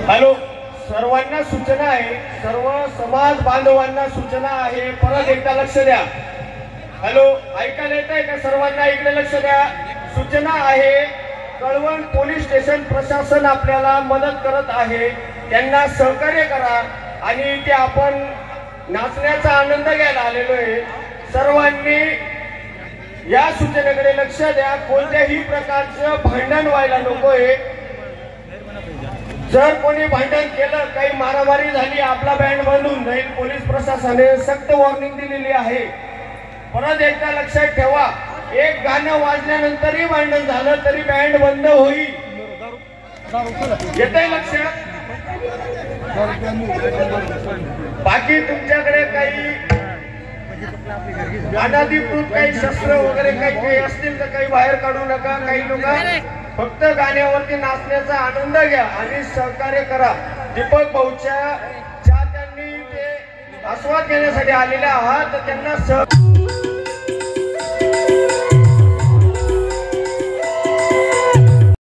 Hello, सर्वांना सूचना आहे, सर्व समाज बांधवांना सूचना आहे, परत एकदा लक्ष द्या. हॅलो, ऐकायला येत आहे का? सर्वांना इकडे लक्ष द्या. सूचना आहे, कळवण पोलीस स्टेशन प्रशासन आपल्याला मदत करत आहे, त्यांना सहकार्य करा. आणि इथे आपण नाचण्याचा आनंद घ्यायला आलेलो आहे. सर्वांनी या सूचनेकडे लक्ष द्या. कोणत्याही प्रकारचं भांडण व्हायला नकोय. जर कोणी भांडण केलं, काही मारामारी झाली, आपला बँड बंद होऊन जाईल. पोलीस प्रशासनाने सक्त वॉर्निंग दिलेली आहे. परत एकदा लक्षात ठेवा, एक गाणं वाजल्यानंतरही भांडण झालं तरी बँड बंद होईल. येतंय लक्षात? बाकी तुमच्याकडे काही अनाधिकृत काही शस्त्र वगैरे काही असतील तर काही बाहेर काढू नका. काही लोक फक्त गाण्यावरती नाचण्याचा आनंद घ्या आणि सहकार्य करा. दीपक भाऊच्या त्यांनी ते आस्वाद घेण्यासाठी आलेले आहात, त्यांना